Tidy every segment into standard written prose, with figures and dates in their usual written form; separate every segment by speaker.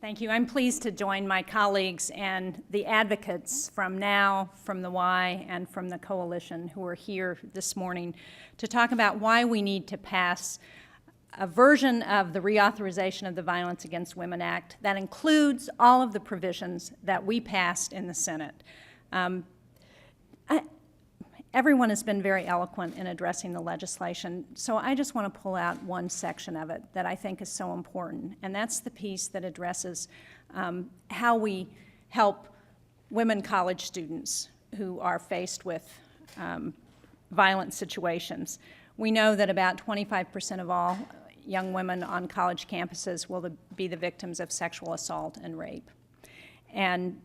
Speaker 1: Thank you. I'm pleased to join my colleagues and the advocates from NOW, from the Y, and from the Coalition who are here this morning to talk about why we need to pass a version of the reauthorization of the Violence Against Women Act that includes all of the provisions that we passed in the Senate. Everyone has been very eloquent in addressing the legislation, so I just want to pull out one section of it that I think is so important, and that's the piece that addresses how we help women college students who are faced with violent situations. We know that about 25% of all young women on college campuses will be the victims of sexual assault and rape. And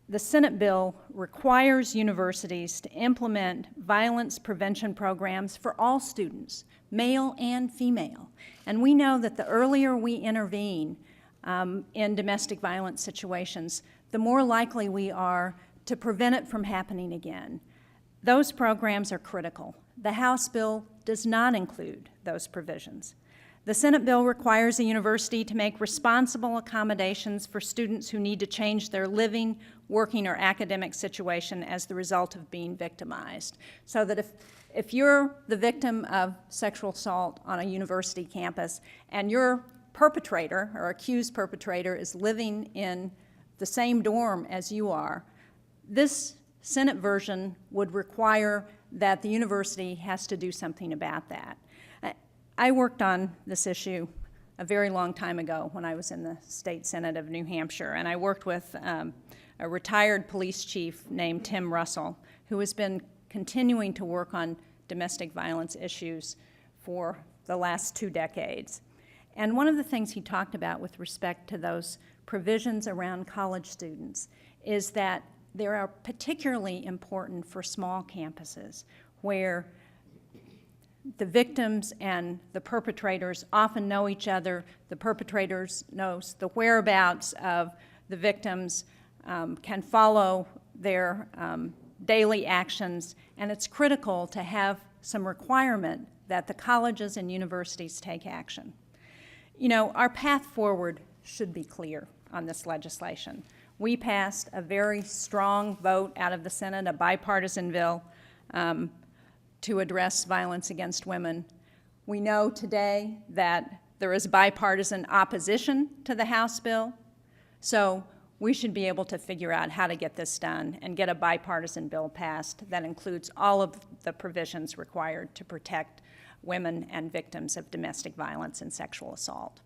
Speaker 1: the Senate bill requires universities to implement violence prevention programs for all students, male and female. And we know that the earlier we intervene in domestic violence situations, the more likely we are to prevent it from happening again. Those programs are critical. The House bill does not include those provisions. The Senate bill requires a university to make responsible accommodations for students who need to change their living, working, or academic situation as the result of being victimized. So that if you're the victim of sexual assault on a university campus and your perpetrator or accused perpetrator is living in the same dorm as you are, this Senate version would require that the university has to do something about that. I worked on this issue a very long time ago when I was in the State Senate of New Hampshire, and I worked with a retired police chief named Tim Russell, who has been continuing to work on domestic violence issues for the last 2 decades. And one of the things he talked about with respect to those provisions around college students is that they are particularly important for small campuses where the victims and the perpetrators often know each other. The perpetrators knows the whereabouts of the victims, can follow their daily actions, and it's critical to have some requirement that the colleges and universities take action. You know, our path forward should be clear on this legislation. We passed a very strong vote out of the Senate, a bipartisan bill, to address violence against women. We know today that there is bipartisan opposition to the House bill, so we should be able to figure out how to get this done and get a bipartisan bill passed that includes all of the provisions required to protect women and victims of domestic violence and sexual assault.